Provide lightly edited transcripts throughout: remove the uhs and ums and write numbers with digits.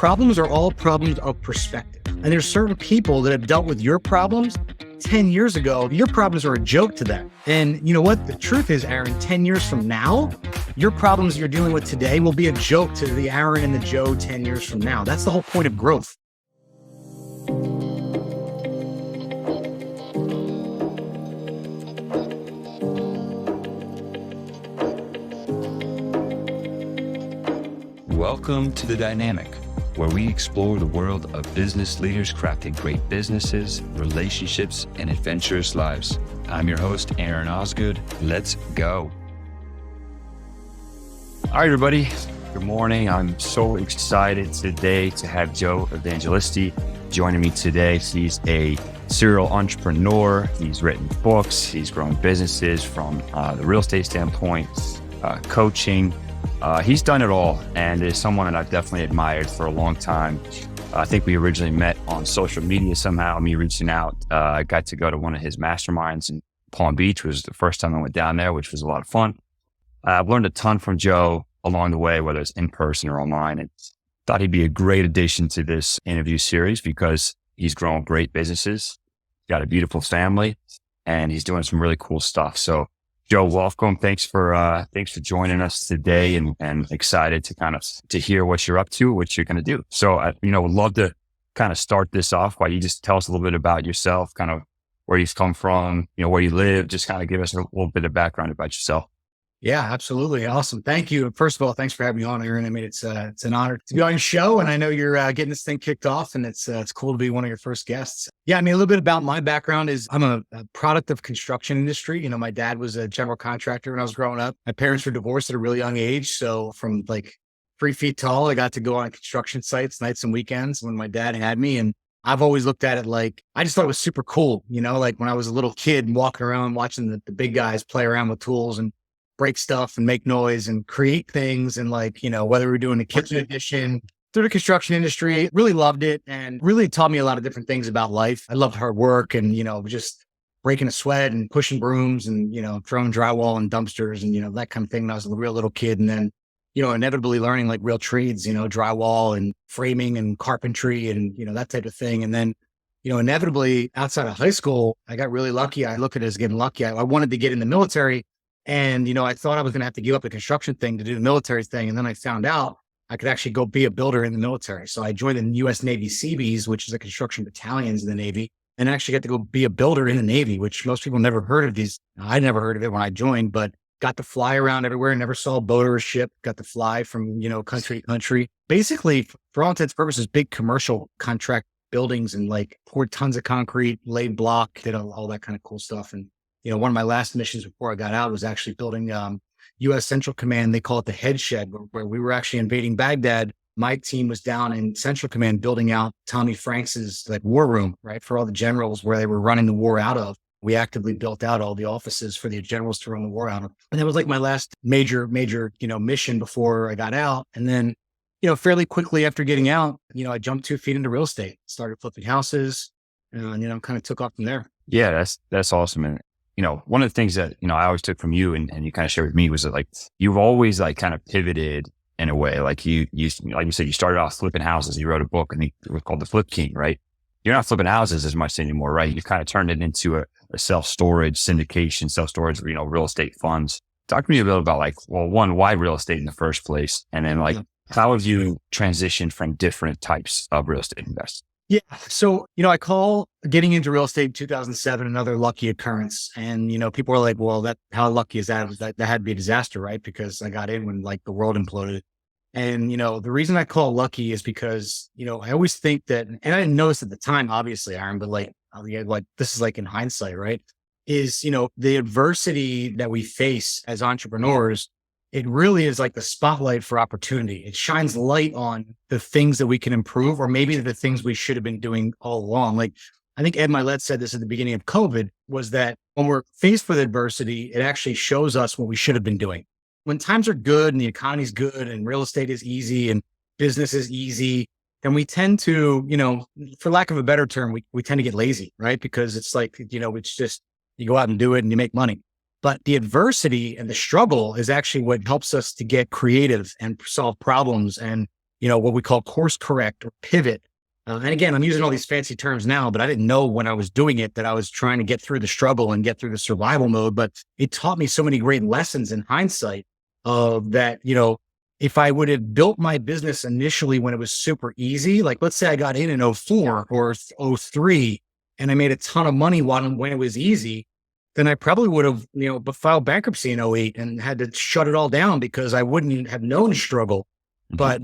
Problems are all problems of perspective. And there's certain people that have dealt with your problems 10 years ago. Your problems are a joke to them. And you know what? The truth is, Aaron, 10 years from now, your problems you're dealing with today will be a joke to the Aaron and the Joe 10 years from now. That's the whole point of growth. Welcome to The Dynamic, where we explore the world of business leaders crafting great businesses, relationships, and adventurous lives. I'm your host, Aaron Osgood. Let's go. All right, everybody. Good morning. I'm so excited today to have Joe Evangelisti joining me today. He's a serial entrepreneur. He's written books. He's grown businesses from the real estate standpoint, coaching. He's done it all and is someone that I've definitely admired for a long time. I think we originally met on social media somehow, me reaching out. I got to go to one of his masterminds in Palm Beach. It was the first time I went down there, which was a lot of fun. I've learned a ton from Joe along the way, whether it's in person or online, and thought he'd be a great addition to this interview series because he's grown great businesses, got a beautiful family, and he's doing some really cool stuff. So Joe, welcome. Thanks for joining us today, and excited to hear what you're up to, what you're going to do. So, would love to kind of start this off by you just tell us a little bit about yourself, kind of where you've come from, where you live, just kind of give us a little bit of background about yourself. Yeah, absolutely. Awesome. Thank you. First of all, thanks for having me on, Aaron. I mean, it's an honor to be on your show, and I know you're getting this thing kicked off, and it's cool to be one of your first guests. Yeah, I mean, a little bit about my background is I'm a product of construction industry. My dad was a general contractor when I was growing up. My parents were divorced at a really young age, so from like 3 feet tall, I got to go on construction sites nights and weekends when my dad had me, and I've always looked at it like, I just thought it was super cool. Like when I was a little kid walking around watching the big guys play around with tools and break stuff and make noise and create things. And whether we're doing the kitchen edition through the construction industry, really loved it and really taught me a lot of different things about life. I loved hard work and, just breaking a sweat and pushing brooms and, throwing drywall and dumpsters and, that kind of thing when I was a real little kid. And then, inevitably learning like real trades, drywall and framing and carpentry and, that type of thing. And then, inevitably outside of high school, I got really lucky. I look at it as getting lucky. I wanted to get in the military. And, I thought I was going to have to give up the construction thing to do the military thing. And then I found out I could actually go be a builder in the military. So I joined the US Navy Seabees, which is a construction battalions in the Navy, and actually got to go be a builder in the Navy, which most people never heard of these. I never heard of it when I joined, but got to fly around everywhere. Never saw a boat or a ship, got to fly from, country to country. Basically, for all intents and purposes, big commercial contract buildings and poured tons of concrete, laid block, did all that kind of cool stuff. And one of my last missions before I got out was actually building US Central Command. They call it the head shed, where we were actually invading Baghdad. My team was down in Central Command building out Tommy Franks's war room, right, for all the generals where they were running the war out of. We actively built out all the offices for the generals to run the war out of. And that was my last major, mission before I got out. And then, fairly quickly after getting out, I jumped 2 feet into real estate, started flipping houses, and, kind of took off from there. Yeah, that's awesome. And one of the things that, I always took from you and you kind of shared with me was that you've always kind of pivoted in a way. Like you said, you started off flipping houses. You wrote a book and it was called The Flip King, right? You're not flipping houses as much anymore, right? You kind of turned it into a self-storage syndication, self-storage, real estate funds. Talk to me a bit about one, why real estate in the first place? And then how have you transitioned from different types of real estate investors? Yeah. So, I call getting into real estate in 2007 another lucky occurrence. And, people are like, well, how lucky is that? That had to be a disaster, right? Because I got in when the world imploded. And, the reason I call it lucky is because, I always think that, and I didn't notice at the time, obviously, Aaron, but this is in hindsight, right? Is, the adversity that we face as entrepreneurs, it really is the spotlight for opportunity. It shines light on the things that we can improve, or maybe the things we should have been doing all along. I think Ed Milet said this at the beginning of COVID, was that when we're faced with adversity, it actually shows us what we should have been doing. When times are good and the economy's good and real estate is easy and business is easy, then we tend to, for lack of a better term, we tend to get lazy, right? Because it's it's just, you go out and do it and you make money. But the adversity and the struggle is actually what helps us to get creative and solve problems and what we call course correct or pivot. And again, I'm using all these fancy terms now, but I didn't know when I was doing it that I was trying to get through the struggle and get through the survival mode. But it taught me so many great lessons in hindsight of that, if I would have built my business initially when it was super easy, like let's say I got in '04 or '03 and I made a ton of money when it was easy, then I probably would have, filed bankruptcy in '08 and had to shut it all down because I wouldn't have known struggle. But,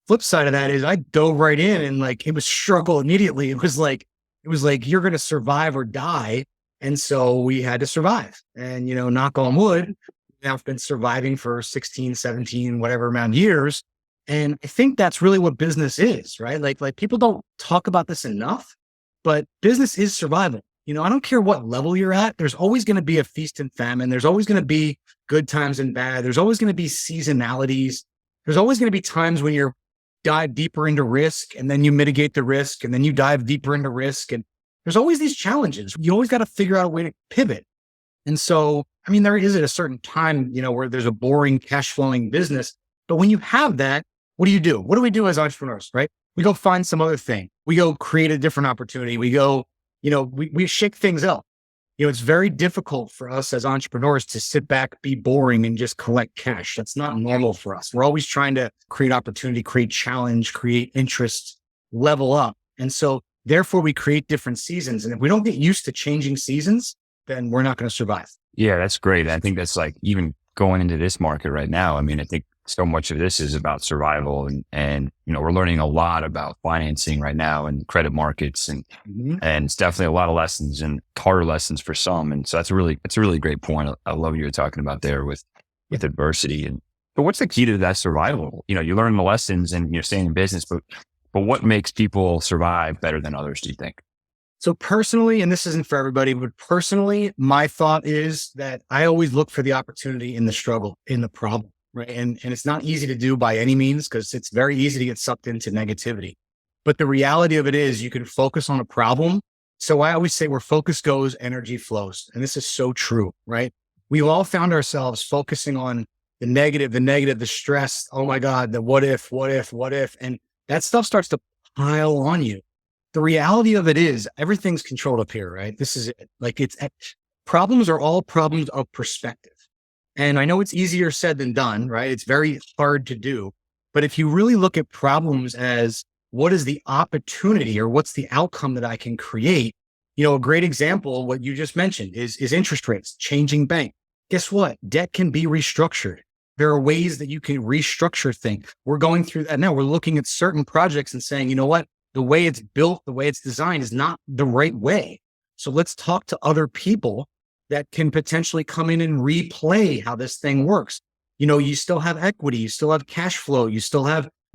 flip side of that is I dove right in and like, it was struggle immediately. It was like, you're going to survive or die. And so we had to survive and, knock on wood. I've been surviving for 16, 17, whatever amount of years. And I think that's really what business is, right? Like people don't talk about this enough, but business is survival. I don't care what level you're at. There's always going to be a feast and famine. There's always going to be good times and bad. There's always going to be seasonalities. There's always going to be times when you're dive deeper into risk and then you mitigate the risk and then you dive deeper into risk. And there's always these challenges. You always got to figure out a way to pivot. And so, there is at a certain time, where there's a boring cash flowing business. But when you have that, what do you do? What do we do as entrepreneurs, right? We go find some other thing. We go create a different opportunity. We go, we shake things up. It's very difficult for us as entrepreneurs to sit back, be boring and just collect cash. That's not normal for us. We're always trying to create opportunity, create challenge, create interest, level up. And so therefore we create different seasons. And if we don't get used to changing seasons, then we're not going to survive. Yeah, that's great. I think that's like even going into this market right now. I think so much of this is about survival and we're learning a lot about financing right now and credit markets and it's definitely a lot of lessons and harder lessons for some. And so that's a really great point. I love what you're talking about there with adversity. But what's the key to that survival? You learn the lessons and you're staying in business, but what makes people survive better than others, do you think? So personally, and this isn't for everybody, but personally, my thought is that I always look for the opportunity in the struggle, in the problem, right? And it's not easy to do by any means because it's very easy to get sucked into negativity. But the reality of it is you can focus on a problem. So I always say where focus goes, energy flows. And this is so true, right? We all found ourselves focusing on the negative, the stress. Oh my God, the what if. And that stuff starts to pile on you. The reality of it is everything's controlled up here, right? This is it. Like problems are all problems of perspective. And I know it's easier said than done, right? It's very hard to do. But if you really look at problems as what is the opportunity or what's the outcome that I can create, a great example, what you just mentioned is interest rates, changing bank. Guess what? Debt can be restructured. There are ways that you can restructure things. We're going through that now. We're looking at certain projects and saying, you know what? The way it's built, the way it's designed is not the right way. So let's talk to other people that can potentially come in and replay how this thing works. You still have equity, you still have cash flow,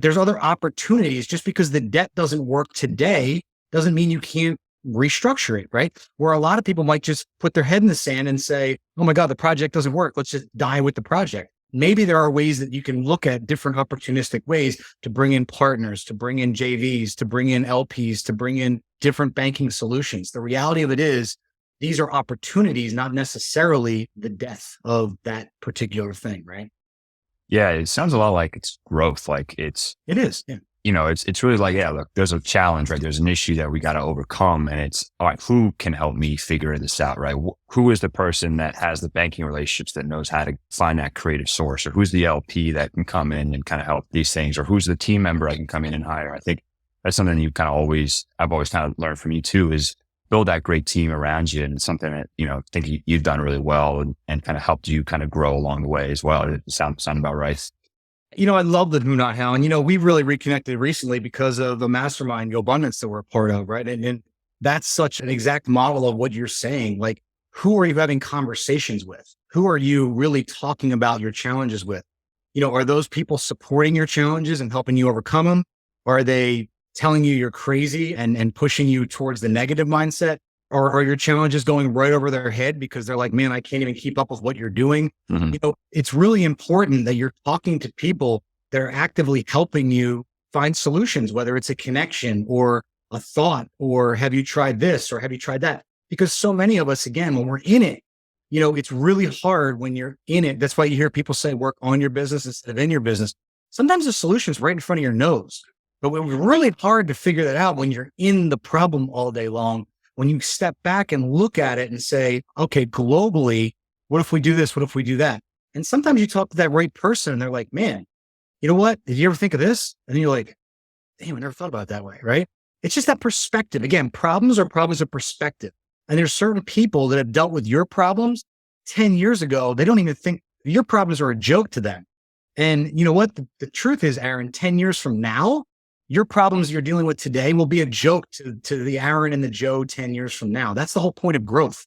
there's other opportunities. Just because the debt doesn't work today doesn't mean you can't restructure it, right? Where a lot of people might just put their head in the sand and say, oh my God, the project doesn't work. Let's just die with the project. Maybe there are ways that you can look at different opportunistic ways to bring in partners, to bring in JVs, to bring in LPs, to bring in different banking solutions. The reality of it is these are opportunities, not necessarily the death of that particular thing, right? Yeah, it sounds a lot like it's growth. It is. Yeah. It's really like, yeah, look, there's a challenge, right? There's an issue that we got to overcome. And it's, all right, who can help me figure this out, right? Who is the person that has the banking relationships that knows how to find that creative source? Or who's the LP that can come in and kind of help these things? Or who's the team member I can come in and hire? I think that's something I've always kind of learned from you too, is build that great team around you. And it's something that, I think you've done really well and kind of helped you kind of grow along the way as well. It sound about right. I love the Who Not How. And, we've really reconnected recently because of the mastermind, Go Abundance, that we're a part of, right? And that's such an exact model of what you're saying. Like, who are you having conversations with? Who are you really talking about your challenges with? Are those people supporting your challenges and helping you overcome them? Or are they telling you you're crazy and pushing you towards the negative mindset? Or are your challenges going right over their head because they're like, man, I can't even keep up with what you're doing? It's really important that you're talking to people that are actively helping you find solutions, whether it's a connection or a thought, or have you tried this or have you tried that? Because so many of us, again, when we're in it, it's really hard when you're in it. That's why you hear people say work on your business instead of in your business. Sometimes the solution's right in front of your nose, but it was really hard to figure that out when you're in the problem all day long. When you step back and look at it and say, okay, globally, what if we do this? What if we do that? And sometimes you talk to that right person and they're like, man, you know what? Did you ever think of this? And you're like, damn, I never thought about it that way. Right. It's just that perspective. Again, problems are problems of perspective. And there's certain people that have dealt with your problems 10 years ago. They don't even think your problems are a joke to them. And you know what? The truth is, Aaron, 10 years from now, your problems you're dealing with today will be a joke to the Aaron and the Joe 10 years from now. That's the whole point of growth,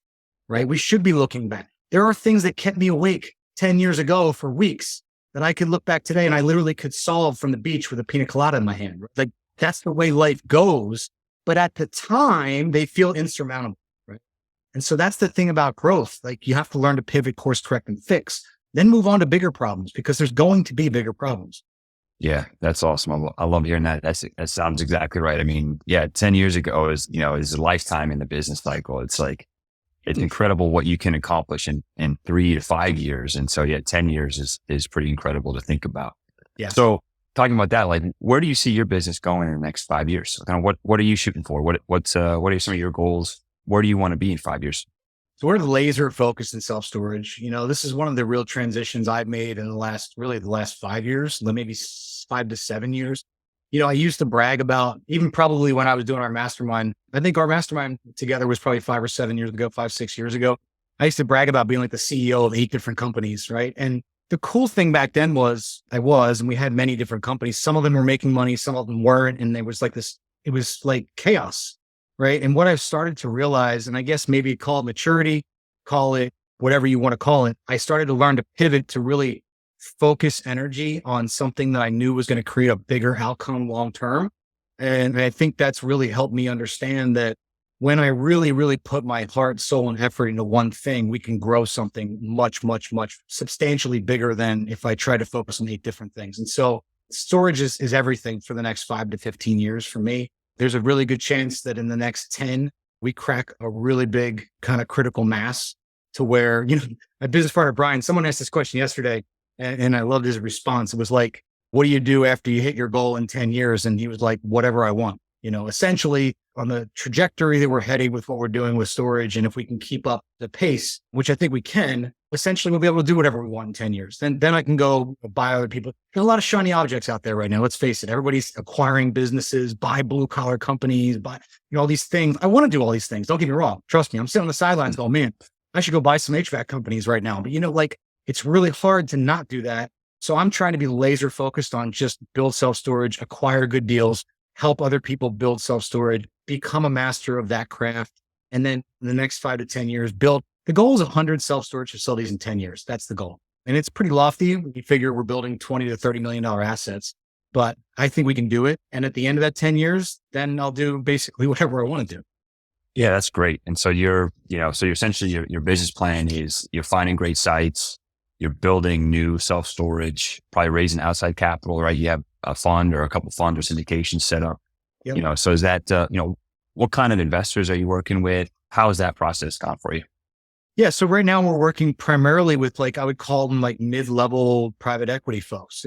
right? We should be looking back. There are things that kept me awake 10 years ago for weeks that I could look back today and I literally could solve from the beach with a pina colada in my hand. Like that's the way life goes. But at the time, they feel insurmountable, right? And so that's the thing about growth. Like you have to learn to pivot, course correct, and fix, then move on to bigger problems because there's going to be bigger problems. Yeah, that's awesome. I love hearing that. That sounds exactly right. I mean, yeah, 10 years ago is a lifetime in the business cycle. It's like, it's incredible what you can accomplish in 3 to 5 years. And so, yeah, 10 years is pretty incredible to think about. Yeah. So talking about that, like, where do you see your business going in the next 5 years? So kind of what are you shooting for? What are some of your goals? Where do you want to be in 5 years? So we're laser focused in self-storage. This is one of the real transitions I've made in the last 5 years, maybe 5 to 7 years. I used to brag about, even probably when I was doing our mastermind, I think our mastermind together was probably 5 or 7 years ago, 5, 6 years ago. I used to brag about being like the CEO of 8 different companies, right? And the cool thing back then was and we had many different companies. Some of them were making money, some of them weren't. And it was like chaos, right? And what I've started to realize, and I guess maybe call it maturity, call it whatever you want to call it, I started to learn to pivot to really focus energy on something that I knew was going to create a bigger outcome long term. And I think that's really helped me understand that when I really, really put my heart, soul, and effort into one thing, we can grow something much, much, much substantially bigger than if I try to focus on 8 different things. And so storage is everything for the next 5 to 15 years for me. There's a really good chance that in the next 10, we crack a really big kind of critical mass to where, my business partner, Brian, someone asked this question yesterday and I loved his response. It was like, what do you do after you hit your goal in 10 years? And he was like, whatever I want, essentially on the trajectory that we're heading with what we're doing with storage. And if we can keep up the pace, which I think we can, essentially we'll be able to do whatever we want in 10 years. Then I can go buy other people. There's a lot of shiny objects out there right now. Let's face it. Everybody's acquiring businesses, buy blue collar companies, buy, all these things. I want to do all these things. Don't get me wrong. Trust me. I'm sitting on the sidelines going, man, I should go buy some HVAC companies right now. But it's really hard to not do that. So I'm trying to be laser focused on just build self-storage, acquire good deals, help other people build self-storage, become a master of that craft. And then in the next 5 to 10 years, the goal is 100 self-storage facilities in 10 years. That's the goal. And it's pretty lofty. We figure we're building $20 to $30 million assets, but I think we can do it. And at the end of that 10 years, then I'll do basically whatever I want to do. Yeah, that's great. And so you're essentially your business plan is you're finding great sites, you're building new self-storage, probably raising outside capital, right? You have a fund or a couple funds or syndications set up. Yep. So is that, what kind of investors are you working with? How has that process gone for you? Yeah. So right now we're working primarily with I would call them mid-level private equity folks.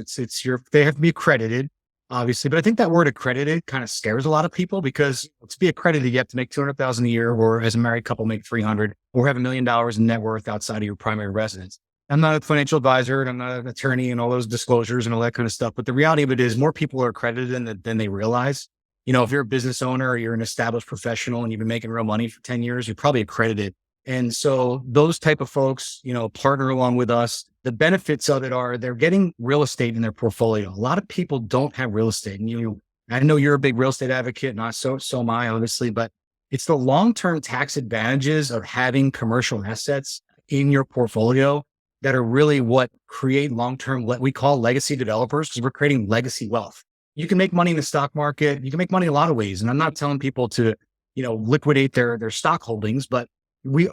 They have to be accredited, obviously, but I think that word accredited kind of scares a lot of people because to be accredited, you have to make $200,000 a year, or as a married couple, make 300, or have $1 million in net worth outside of your primary residence. I'm not a financial advisor and I'm not an attorney and all those disclosures and all that kind of stuff. But the reality of it is more people are accredited than they realize. If you're a business owner or you're an established professional and you've been making real money for 10 years, you're probably accredited. And so those type of folks, partner along with us. The benefits of it are they're getting real estate in their portfolio. A lot of people don't have real estate. And I know you're a big real estate advocate, and so am I, obviously, but it's the long-term tax advantages of having commercial assets in your portfolio that are really what create long-term, what we call legacy developers, because we're creating legacy wealth. You can make money in the stock market. You can make money a lot of ways. And I'm not telling people to, liquidate their stock holdings, but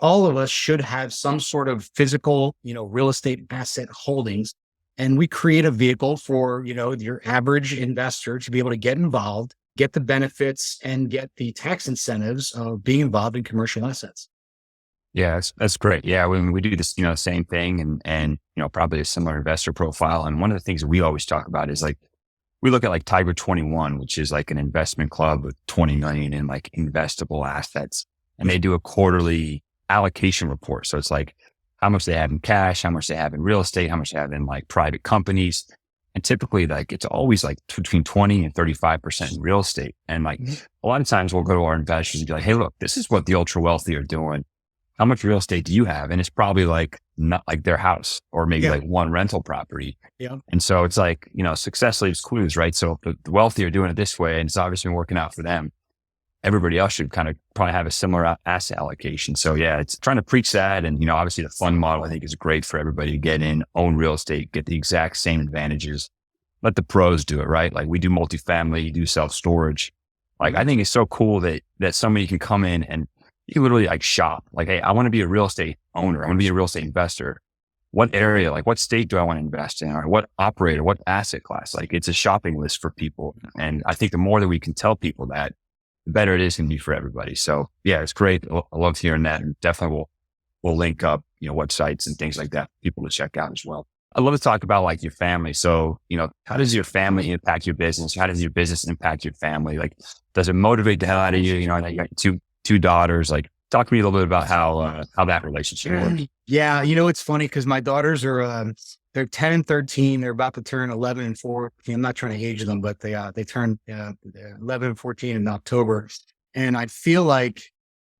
all of us should have some sort of physical, real estate asset holdings. And we create a vehicle for, your average investor to be able to get involved, get the benefits and get the tax incentives of being involved in commercial assets. Yeah, that's great. Yeah, when we do this, same thing and probably a similar investor profile. And one of the things that we always talk about is like, we look at like Tiger 21, which is like an investment club with 20 million in like investable assets. And they do a quarterly allocation report. So it's like how much they have in cash, how much they have in real estate, how much they have in like private companies. And typically like it's always like between 20 and 35% in real estate. And like a lot of times we'll go to our investors and be like, hey, look, this is what the ultra wealthy are doing. How much real estate do you have? And it's probably like not like their house or maybe like one rental property. Yeah. And so it's like, success leaves clues, right? So if the wealthy are doing it this way and it's obviously been working out for them, everybody else should kind of probably have a similar asset allocation. So yeah, it's trying to preach that. And, obviously the fund model, I think is great for everybody to get in, own real estate, get the exact same advantages. Let the pros do it, right? Like we do multifamily, you do self-storage. Like I think it's so cool that somebody can come in and you can literally like shop. Like, hey, I want to be a real estate owner. I want to be a real estate investor. What area, like what state do I want to invest in? Or what operator, what asset class? Like it's a shopping list for people. And I think the more that we can tell people that, the better it is going to be for everybody. So yeah, it's great. I love hearing that. And definitely we'll link up, websites and things like that for people to check out as well. I'd love to talk about like your family. So, how does your family impact your business? How does your business impact your family? Like, does it motivate the hell out of you? You got two daughters. Like, talk to me a little bit about how that relationship works. Yeah. It's funny because my daughters are, they're 10 and 13. They're about to turn 11 and 14. I'm not trying to age them, but they turn 11 and 14 in October. And I feel like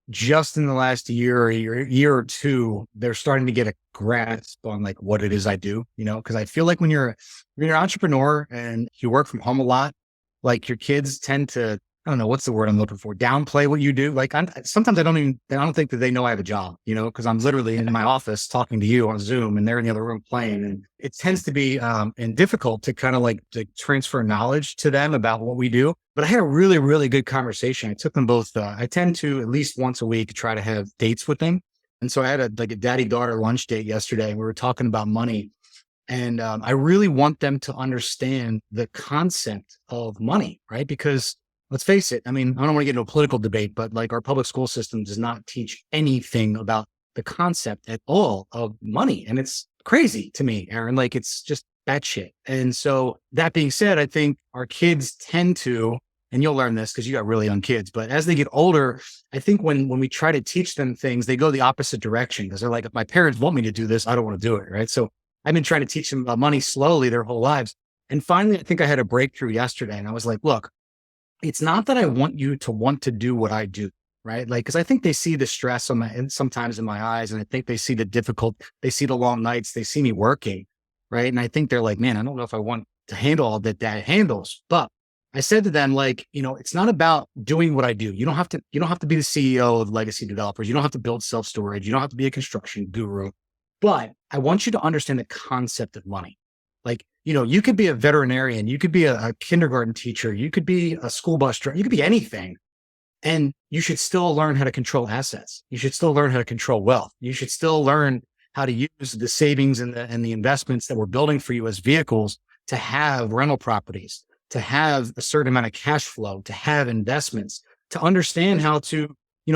just in the last year or two, they're starting to get a grasp on like what it is I do, because I feel like when you're an entrepreneur and you work from home a lot, like your kids tend to, I don't know, what's the word I'm looking for? Downplay what you do. Like sometimes I don't think that they know I have a job, because I'm literally in my office talking to you on Zoom and they're in the other room playing. And it tends to be and difficult to kind of like to transfer knowledge to them about what we do. But I had a really, really good conversation. I took them both. I tend to at least once a week try to have dates with them. And so I had a daddy-daughter lunch date yesterday. And we were talking about money. And I really want them to understand the concept of money, right? Because let's face it. I mean, I don't want to get into a political debate, but like our public school system does not teach anything about the concept at all of money. And it's crazy to me, Aaron. Like it's just that shit. And so that being said, I think our kids tend to, and you'll learn this because you got really young kids, but as they get older, I think when we try to teach them things, they go the opposite direction because they're like, if my parents want me to do this, I don't want to do it. Right. So I've been trying to teach them about money slowly their whole lives. And finally, I think I had a breakthrough yesterday and I was like, look, it's not that I want you to want to do what I do, right? Like, cause I think they see the stress sometimes in my eyes. And I think they see they see the long nights, they see me working. Right. And I think they're like, man, I don't know if I want to handle all that dad handles, but I said to them, like, it's not about doing what I do. You don't have to be the CEO of legacy developers. You don't have to build self-storage. You don't have to be a construction guru, but I want you to understand the concept of money. Like, you could be a veterinarian, you could be a kindergarten teacher, you could be a school bus driver, you could be anything. And you should still learn how to control assets. You should still learn how to control wealth. You should still learn how to use the savings and the investments that we're building for you as vehicles to have rental properties, to have a certain amount of cash flow, to have investments, to understand how to,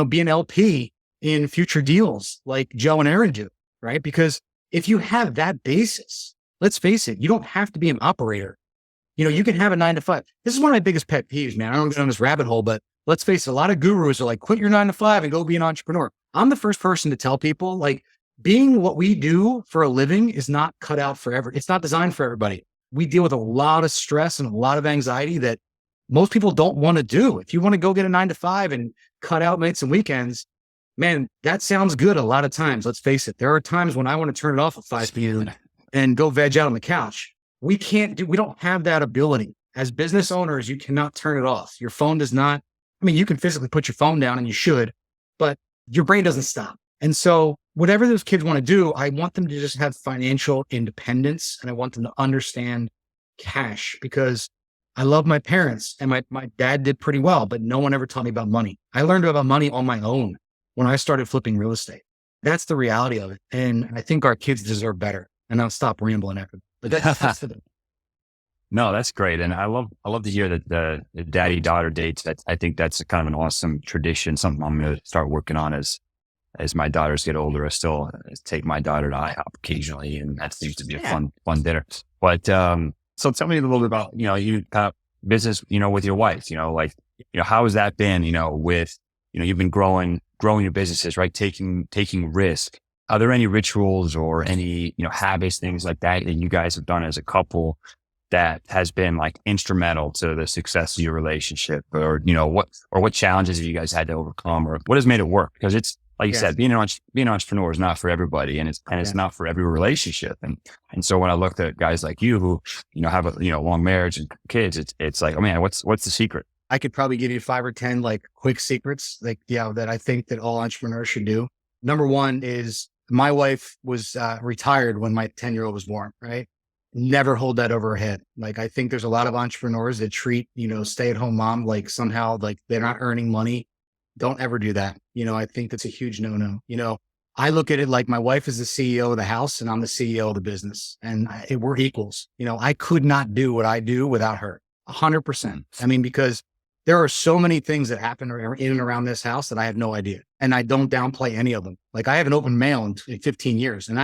be an LP in future deals like Joe and Aaron do, right? Because if you have that basis, let's face it, you don't have to be an operator. You can have a 9-to-5. This is one of my biggest pet peeves, man. I don't get on this rabbit hole, but let's face it, a lot of gurus are like, quit your 9-to-5 and go be an entrepreneur. I'm the first person to tell people like being what we do for a living is not cut out forever. It's not designed for everybody. We deal with a lot of stress and a lot of anxiety that most people don't want to do. If you want to go get a 9-to-5 and cut out nights and weekends, man, that sounds good a lot of times. Let's face it. There are times when I want to turn it off at 5 p.m. and go veg out on the couch. We don't have that ability. As business owners, you cannot turn it off. Your phone does not, you can physically put your phone down and you should, but your brain doesn't stop. And so whatever those kids want to do, I want them to just have financial independence and I want them to understand cash because I love my parents and my dad did pretty well, but no one ever taught me about money. I learned about money on my own when I started flipping real estate. That's the reality of it. And I think our kids deserve better. And I'll stop rambling after. But that's for them. No, that's great. And I love to hear that the daddy-daughter dates. I think that's kind of an awesome tradition, something I'm going to start working on as as my daughters get older, I still take my daughter to IHOP occasionally, and that seems to be a fun dinner. But so tell me a little bit about, you kind of business, with your wife, like, how has that been, with, you've been growing your businesses, right? Taking risk. Are there any rituals or any, habits, things like that you guys have done as a couple that has been like instrumental to the success of your relationship, or, what challenges have you guys had to overcome, or what has made it work? Because it's, like you said, being an entrepreneur is not for everybody, and it's not for every relationship. And so when I looked at guys like you who, have a, long marriage and kids, it's like, oh man, what's the secret? I could probably give you 5 or 10 like quick secrets, that I think that all entrepreneurs should do. Number one is my wife was retired when my 10-year-old was born, right? Never hold that over her head. Like, I think there's a lot of entrepreneurs that treat, stay-at-home mom like somehow like they're not earning money. Don't ever do that. I think that's a huge no-no. I look at it like my wife is the CEO of the house and I'm the CEO of the business, and we're equals. I could not do what I do without her 100%. I mean, because there are so many things that happen in and around this house that I have no idea. And I don't downplay any of them. Like, I haven't opened mail in 15 years. And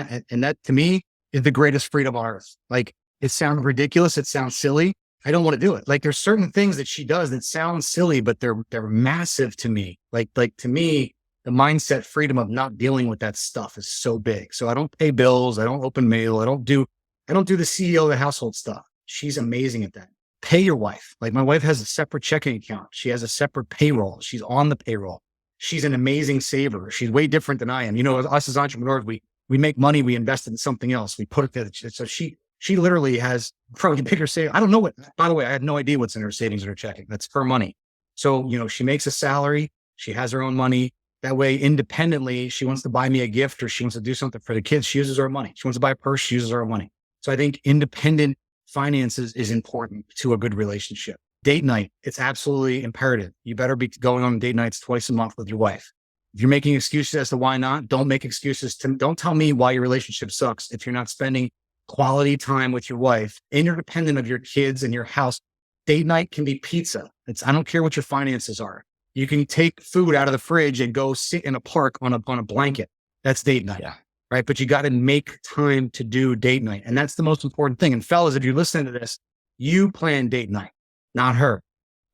that to me is the greatest freedom on earth. Like, it sounds ridiculous. It sounds silly. I don't want to do it. Like, there's certain things that she does that sound silly, but they're massive to me. Like to me, the mindset freedom of not dealing with that stuff is so big. So I don't pay bills. I don't open mail. I don't do the CEO of the household stuff. She's amazing at that. Pay your wife. Like, my wife has a separate checking account. She has a separate payroll. She's on the payroll. She's an amazing saver. She's way different than I am. Us as entrepreneurs, we make money, we invest in something else. We put it there. So she literally has probably bigger savings. I don't know by the way, I had no idea what's in her savings or her checking. That's her money. So, she makes a salary. She has her own money. That way, independently, she wants to buy me a gift or she wants to do something for the kids. She uses her money. She wants to buy a purse. She uses her money. So I think independent finances is important to a good relationship. Date night, it's absolutely imperative. You better be going on date nights twice a month with your wife. If you're making excuses as to why not, don't make excuses. Don't tell me why your relationship sucks if you're not spending quality time with your wife, independent of your kids and your house. Date night can be pizza. I don't care what your finances are. You can take food out of the fridge and go sit in a park on a blanket. That's date night. Yeah. Right. But you got to make time to do date night. And that's the most important thing. And fellas, if you're listening to this, you plan date night, not her.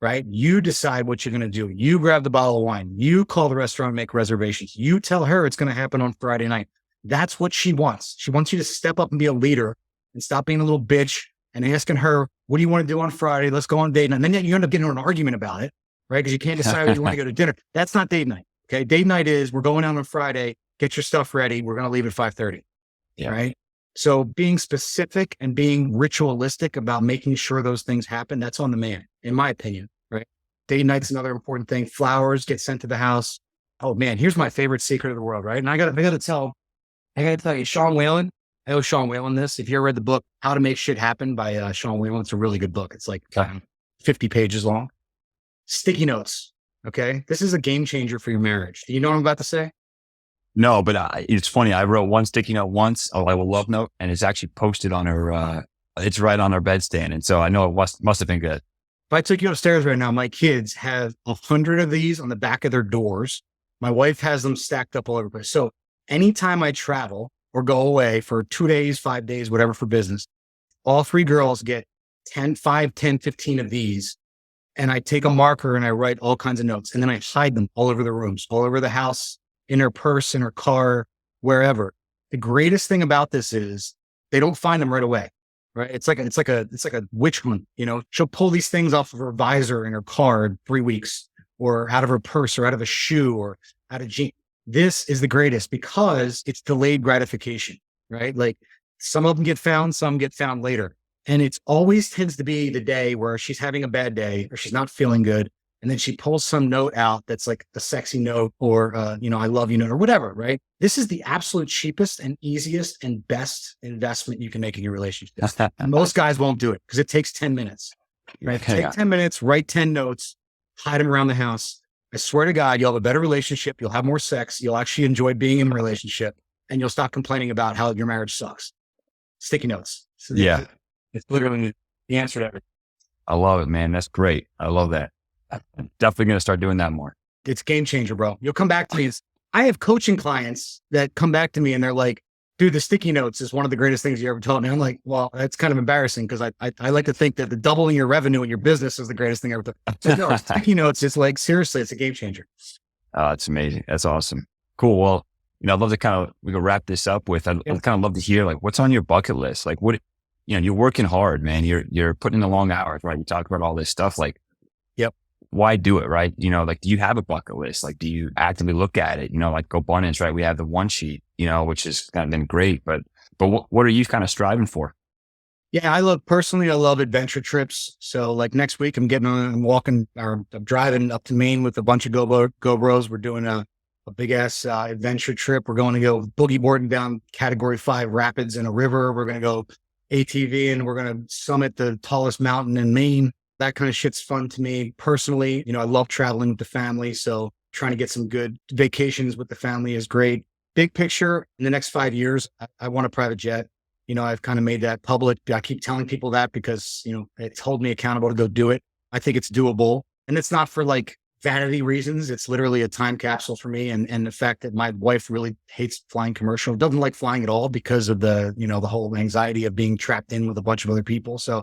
Right. You decide what you're going to do. You grab the bottle of wine. You call the restaurant and make reservations. You tell her it's going to happen on Friday night. That's what she wants. She wants you to step up and be a leader and stop being a little bitch and asking her, what do you want to do on Friday? Let's go on date night. And then you end up getting into an argument about it, right? Because you can't decide whether you want to go to dinner. That's not date night. Okay. Date night is, we're going out on Friday. Get your stuff ready. We're going to leave at 5:30. Yeah. Right. So being specific and being ritualistic about making sure those things happen, that's on the man, in my opinion. Right. Date night's another important thing. Flowers get sent to the house. Oh man, here's my favorite secret of the world. Right. And I got to tell you, Sean Whalen, I owe Sean Whalen this. If you ever read the book, How to Make Shit Happen by Sean Whalen, it's a really good book. It's like 50 pages long. Sticky notes. Okay. This is a game changer for your marriage. Do you know what I'm about to say? No, but it's funny. I wrote one sticky note once, a love note, and it's actually posted on her, it's right on her bedstand. And so I know it must have been good. If I took you upstairs right now, my kids have 100 of these on the back of their doors. My wife has them stacked up all over the place. So anytime I travel or go away for 2 days, 5 days, whatever for business, all 3 girls get 5, 10, 15 of these. And I take a marker and I write all kinds of notes. And then I hide them all over the rooms, all over the house, in her purse, in her car, wherever. The greatest thing about this is they don't find them right away, right? It's like a witch hunt, she'll pull these things off of her visor in her car in 3 weeks, or out of her purse, or out of a shoe, or out of jeans. This is the greatest because it's delayed gratification, right? Like, some of them get found, some get found later. And it's always tends to be the day where she's having a bad day or she's not feeling good. And then she pulls some note out that's like a sexy note, or, I love you note, or whatever, right? This is the absolute cheapest and easiest and best investment you can make in your relationship. And most guys won't do it because it takes 10 minutes, right? Take 10 minutes, write 10 notes, hide them around the house. I swear to God, you'll have a better relationship. You'll have more sex. You'll actually enjoy being in a relationship, and you'll stop complaining about how your marriage sucks. Sticky notes. So yeah. It's literally the answer to everything. I love it, man. That's great. I love that. I'm definitely going to start doing that more. It's game changer, bro. You'll come back to me. I have coaching clients that come back to me and they're like, dude, the sticky notes is one of the greatest things you ever told me. I'm like, well, that's kind of embarrassing because I like to think that the doubling your revenue in your business is the greatest thing ever. But no, sticky notes is like, seriously, it's a game changer. Oh, it's amazing. That's awesome. Cool. Well, I'd love to we can wrap this up with, I'd kind of love to hear like, what's on your bucket list? Like what, you're working hard, man. You're putting in the long hours, right? You talk about all this stuff. Like, yep. Why do it? Right. Like, do you have a bucket list? Like, do you actively look at it? Like GoBundance, right? We have the one sheet, which has kind of been great, but what are you kind of striving for? Yeah, I love adventure trips. So like next week I'm driving up to Maine with a bunch of Go Bros. We're doing a big ass adventure trip. We're going to go boogie boarding down Category 5 rapids in a river. We're going to go ATV and we're going to summit the tallest mountain in Maine. That kind of shit's fun to me personally. I love traveling with the family. So trying to get some good vacations with the family is great. Big picture, in the next 5 years, I want a private jet. I've kind of made that public. I keep telling people that because, it's holding me accountable to go do it. I think it's doable. And it's not for like vanity reasons. It's literally a time capsule for me. And the fact that my wife really hates flying commercial, doesn't like flying at all because of the whole anxiety of being trapped in with a bunch of other people. So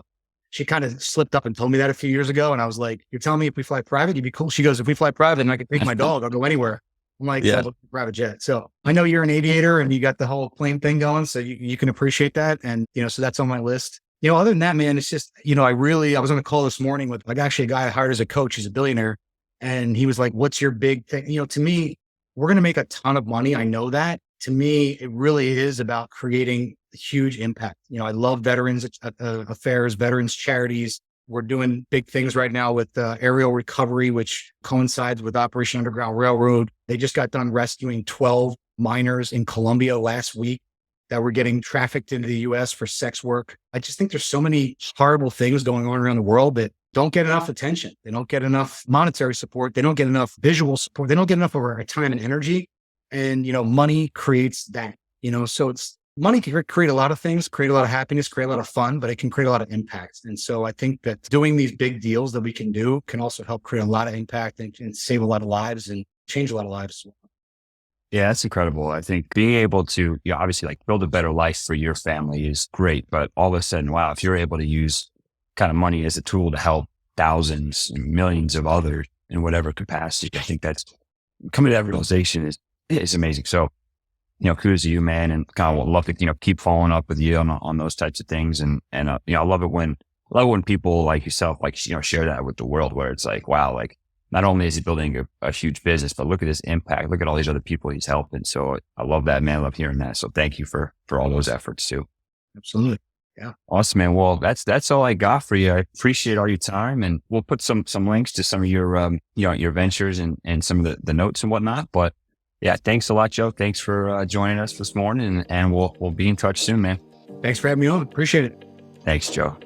she kind of slipped up and told me that a few years ago. And I was like, you're telling me if we fly private, you'd be cool. She goes, if we fly private and I can take my dog, I'll go anywhere. I'm like, yeah, private jet. So I know you're an aviator and you got the whole plane thing going. So you can appreciate that. And, so that's on my list. Other than that, man, it's just, I was on a call this morning with like actually a guy I hired as a coach. He's a billionaire. And he was like, what's your big thing? To me, we're going to make a ton of money. I know that. To me, it really is about creating a huge impact. I love veterans affairs, veterans charities. We're doing big things right now with aerial recovery, which coincides with Operation Underground Railroad. They just got done rescuing 12 miners in Colombia last week that were getting trafficked into the US for sex work. I just think there's so many horrible things going on around the world that don't get enough attention. They don't get enough monetary support. They don't get enough visual support. They don't get enough of our time and energy. And, money creates that, so money can create a lot of things, create a lot of happiness, create a lot of fun, but it can create a lot of impact. And so I think that doing these big deals that we can do can also help create a lot of impact and save a lot of lives and change a lot of lives. Yeah, that's incredible. I think being able to, obviously like build a better life for your family is great, but all of a sudden, wow, if you're able to use kind of money as a tool to help thousands and millions of others in whatever capacity, I think that's coming to that realization is amazing. So, kudos to you, man. And kind of love to, keep following up with you on those types of things. And I love it when people like yourself, like, share that with the world where it's like, wow, like not only is he building a huge business, but look at his impact. Look at all these other people he's helping. So I love that, man. I love hearing that. So thank you for all those efforts too. Absolutely. Yeah. Awesome, man. Well, that's all I got for you. I appreciate all your time, and we'll put some links to some of your, your ventures and some of the notes and whatnot. But yeah, thanks a lot, Joe. Thanks for joining us this morning, and we'll be in touch soon, man. Thanks for having me on. Appreciate it. Thanks, Joe.